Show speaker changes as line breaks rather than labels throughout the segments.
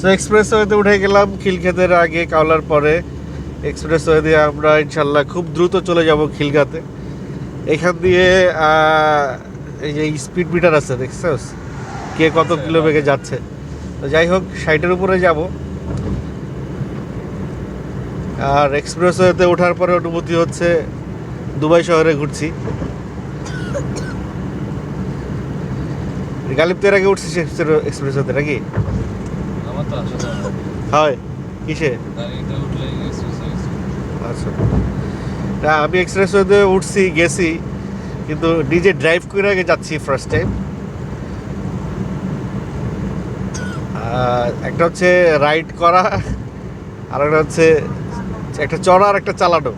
So এক্সপ্রেসওয়েতে উঠে গেলাম খিলক্ষেতের আগে, কাওলার পরে এক্সপ্রেসওয়ে দিয়ে আমরা ইনশাল্লাহ খুব দ্রুত চলে যাব খিলগাতে। এখান দিয়ে এই যে স্পিড মিটার আছে দেখছস, কে কত কিলো বেগে যাচ্ছে। তো যাই হোক 60-এর উপরে যাব। আর এক্সপ্রেসওয়েতে ওঠার পরে অনুভূতি হচ্ছে দুবাই শহরে ঘুরছি। গালিব তো এর আগে উঠছিস এক্সপ্রেসওয়েতে নাকি?
আমার তো আসলে
হয় কিসে?
গাড়িতে উঠলেই
আচ্ছা, না আমি এক্সপ্রেসওয়েতে উঠছি, গেছি, কিন্তু নিজে ড্রাইভ করে আগে যাচ্ছি ফার্স্ট টাইম। একটা হচ্ছে রাইড করা, আর একটা হচ্ছে একটা চড়া আর একটা চালানো।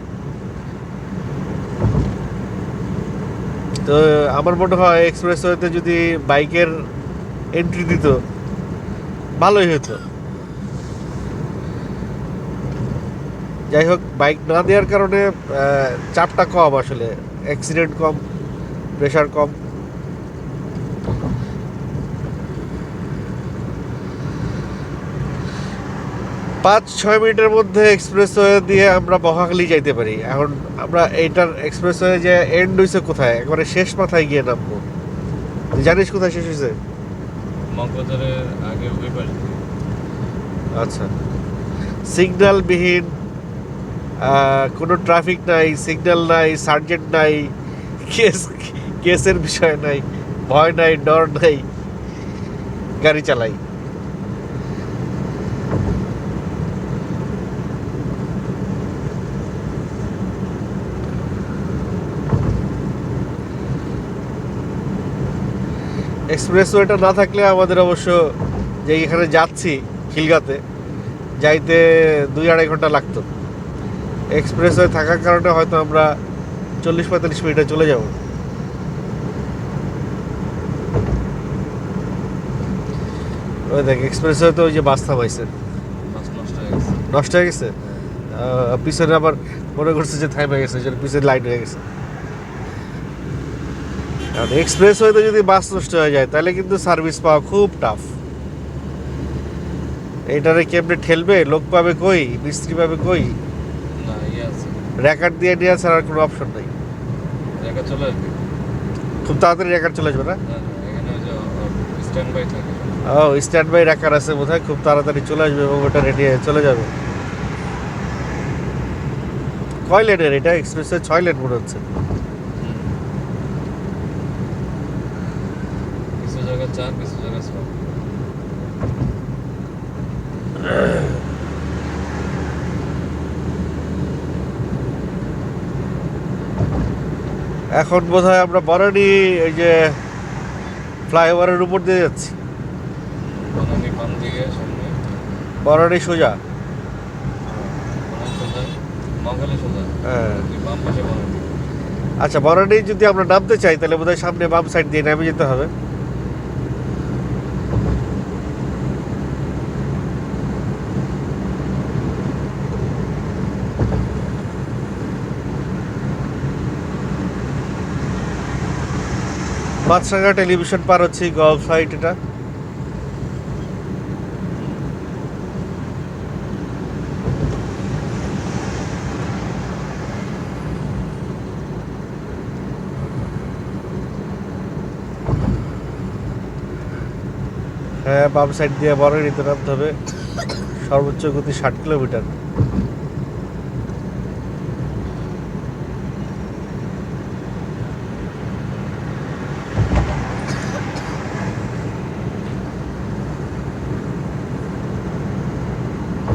তো আমার মনে হয় এক্সপ্রেসওয়েতে যদি বাইকের এন্ট্রি দিত ভালোই হতো। যাই হোক, বাইক না দেওয়ার কারণে চাপটা কম, আসলে অ্যাক্সিডেন্ট কম, প্রেশার কম। পাঁচ ছয় মিনিটের মধ্যে এক্সপ্রেসওয়ে দিয়ে আমরা মহাখালী যাইতে পারি। এখন আমরা এইটার এক্সপ্রেসওয়ে যে এন্ড হয়েছে কোথায়, একবারে শেষ মাথায় গিয়ে নামবো। জানিস কোথায় শেষ হয়েছে?
মগবাজারের আগে ওই পাশে।
আচ্ছা, সিগন্যালবিহীন, কোনো ট্রাফিক নাই, সিগন্যাল নাই, সার্জেন্ট নাই, কেসের বিষয় নাই, ভয় নাই, ডর নাই, গাড়ি চালাই। এক্সপ্রেসওয়েটা না থাকলে আমাদের অবশ্য, যে এখানে যাচ্ছি খিলগাতে, যাইতে 2-2.5 ঘন্টা লাগতো। এক্সপ্রেসওয়ে থাকার কারণে হয়তো আমরা 40-45 মিনিটে চলে যাব। ওই দেখ এক্সপ্রেসওয়ে তো ওই যে বাস থামাইছে,
বাস নষ্ট হয়ে গেছে।
নষ্ট হয়ে গেছে। পিছনে আবার মনে করছে যে থামে গেছে, যেন পিছনে লাইট হয়ে গেছে। কারণ এক্সপ্রেসওয়েতে যদি বাস নষ্ট হয়ে যায় তাহলে কিন্তু সার্ভিস পাওয়া খুব টাফ। এইটারে কেমনে ঠেলবে, লোক পাবে কই, মিস্ত্রি পাবে কই?
না আছে,
র্যাকার দিয়ে নিয়ে ছাড়ার কোনো অপশন নেই।
জায়গা চলে আসবে।
খুব তাড়াতাড়ি র্যাকার চলে আসবে না?
এখানে ওই যে স্ট্যান্ড বাই থাকে।
ও, স্ট্যান্ড বাই র্যাকার আছে বোধহয়, খুব তাড়াতাড়ি চলে আসবে এবং ওটা রেডি হয়ে চলে যাবে। কয় লেনের এটা? এক্সপ্রেসে 6 লেন মনে হচ্ছে।
কিছু জায়গা 4, কিছু জায়গা 6।
এখন বোধহয় আমরা বনানী ওই যে ফ্লাইওভারের উপর দিয়ে যাচ্ছি।
বনানী বাম দিকে সামনে,
বনানী সোজা।
বনানী সোজা, মগবাজার সোজা।
হ্যাঁ,
বাম পাশে বনানী।
আচ্ছা, বনানী যদি আমরা নামতে চাই তাহলে বোধহয় সামনে বাম সাইড দিয়ে নামে যেতে হবে। মাছরাঙা টেলিভিশন পার হচ্ছে গলফ সাইট এটা। হ্যাঁ, বাম সাইড দিয়ে বনানীতে নামতে হবে। সর্বোচ্চ গতি 60 কিলোমিটার।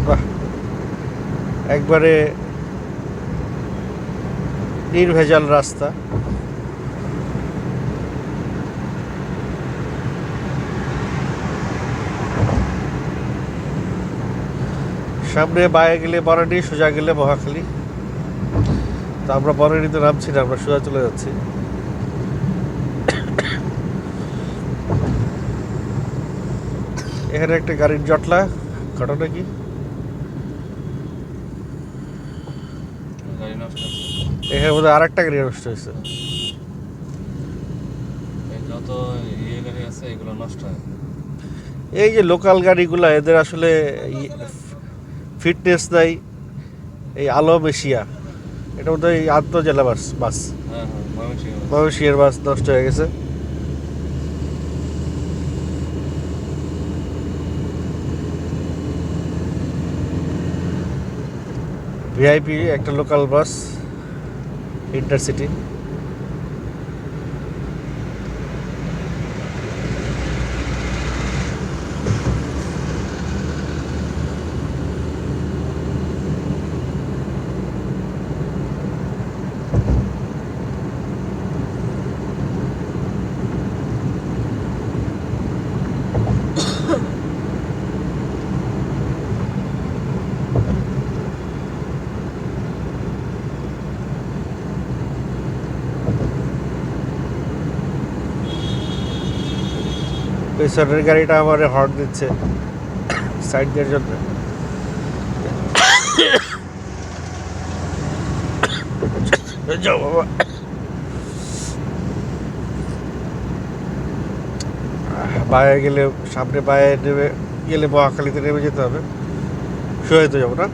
বাহ, একবারে নির্ভেজাল রাস্তা। সামনে বায়ে গেলে বনানী, সোজা গেলে মহাখালী। তো আমরা বনানীতে নামছি না, আমরা সোজা চলে যাচ্ছি। এখানে একটা গাড়ির জটলা, ঘটনা কি?
গাড়ি নষ্ট হচ্ছে।
এখানে বোধহয় আর একটা গাড়ি নষ্ট হয়েছে।
এই যত গাড়ি আছে এগুলো নষ্ট হয়।
এই যে লোকাল গাড়িগুলো এদের আসলে ফিটনেস নাই। এই আলম এশিয়া, এটা বোধ হয় আন্তজেলা বাস বাস
হ্যাঁ হ্যাঁ, ময়মনসিংহ বাস।
ময়মনসিংহের বাস নষ্ট হয়ে গেছে। ভিআইপি একটা লোকাল বাস ইন্টারসিটি। পেছনের গাড়িটা আমার হর্ন দিচ্ছে সাইড দেওয়ার জন্য। যাও বাবা। বায়ে গেলে সামনে বায়ে নেমে গেলে মহাখালীতে নেমে যেতে হবে, সোয়াইতে যাবো না।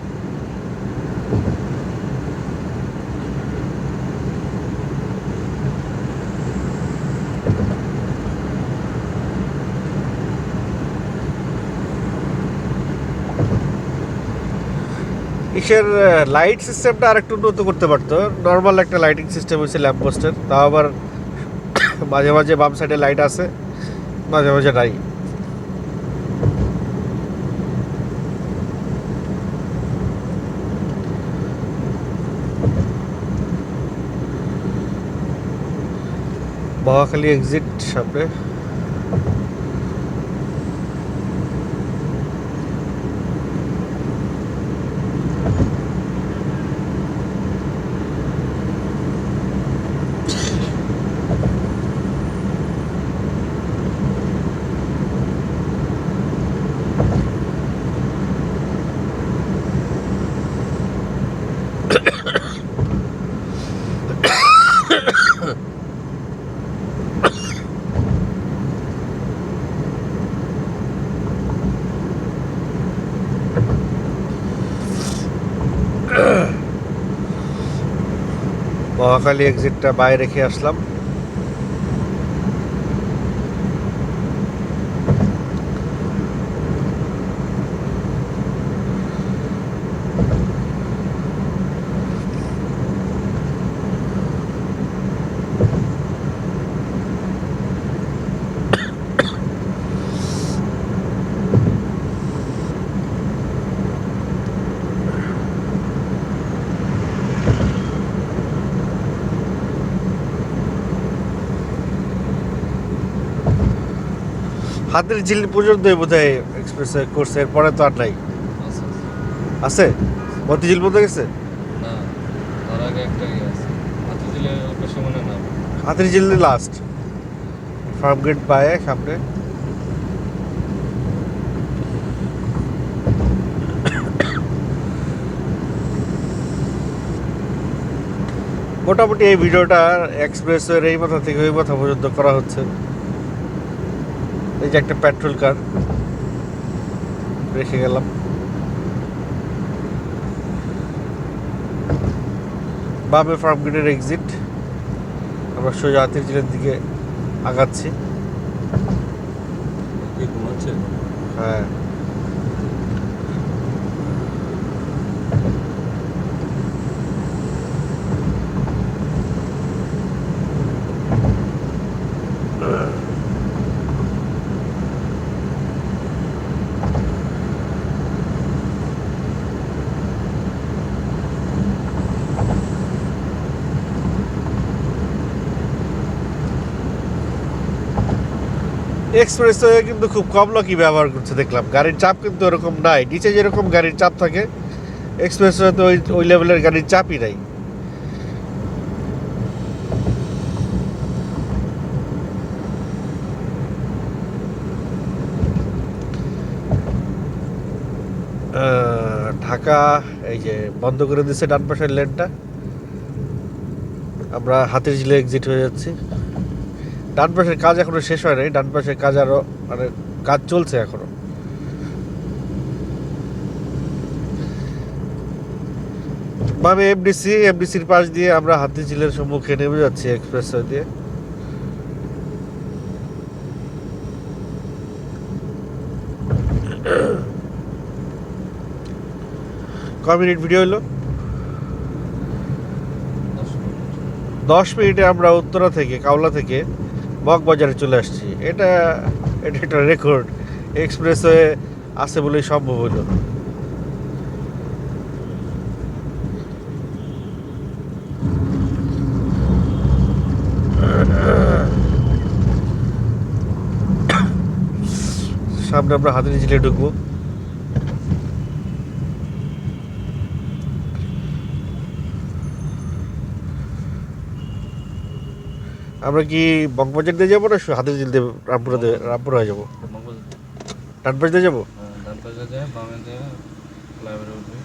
ইসের লাইট সিস্টেমটা আর একটু উন্নত করতে পারতো। নর্মাল একটা লাইটিং সিস্টেম হয়েছে ল্যাম্প পোস্টের, তাও আবার মাঝে মাঝে বাম সাইডে লাইট আছে, মাঝে মাঝে নাই। মহাখালী এক্সিট সামনে। মহাখালী এক্সিটটা বাইরে রেখে আসলাম। হাতের ঝিল পর্যন্ত বোধ হয় এক্সপ্রেস করছে, এরপরে তো আর নাই।
আচ্ছা আচ্ছা।
আছে মতিঝিল পর্যন্ত গেছে।
না, তার আগে একটা ইয়ে আছে, হাতে দিলে বেশি মনে না।
হাতের ঝিল লাস্ট, ফার্ম গেট পায়ে সামনে। মোটামুটি এই ভিডিওটা এক্সপ্রেসওয়ের এই মাথা থেকে ওই মাথা পর্যন্ত করা হচ্ছে। এই যে একটা পেট্রোল কার রেখে গেলাম। বামে ফার্ম গেটের এক্সিট। আমরা সোজা হাতির ঝিলের দিকে আগাচ্ছি।
কি ঘুমাচ্ছে?
হ্যাঁ, এক্সপ্রেসওয়ে কিন্তু খুব কম লোকই ব্যবহার করছে দেখলাম। গাড়ির চাপ কিন্তু ওরকম নাই, নিচে যেরকম গাড়ির চাপ থাকে এক্সপ্রেসওয়েতে ওই ওই লেভেলের গাড়ির চাপই নাই। ঢাকা এই যে বন্ধ করে দিচ্ছে ডান পাশের লেনটা। আমরা হাতির ঝিলে এক্সিট হয়ে যাচ্ছি। ডান পাশের কাজ এখনো শেষ হয় নাই, ডান পাশের কাজ আরো মানে কাজ চলছে এখনো। বামে এফডিসির পাশ দিয়ে আমরা হাতিঝিলের সম্মুখে নেমে যাচ্ছি এক্সপ্রেসওয়ে দিয়ে। কয় মিনিট ভিডিও হলো?
10 মিনিট।
10 মিনিটে আমরা উত্তরা থেকে কাওলা থেকে মগবাজারে চলে আসছি। এটা এটা একটা রেকর্ড, এক্সপ্রেসওয়ে আছে বলেই সম্ভব হলো। সামনে আমরা হাতিঝিলে ঢুকবো। আমরা কি বকবাজার দিয়ে যাবো না হাতিঝিল দিয়ে রামপুর হয়ে যাবো?
মগবাজার।
ডান পাশ দিয়ে যাবো?
ডান পাশে যায়, বামে যায়, ফ্লাইওভারে উঠবে।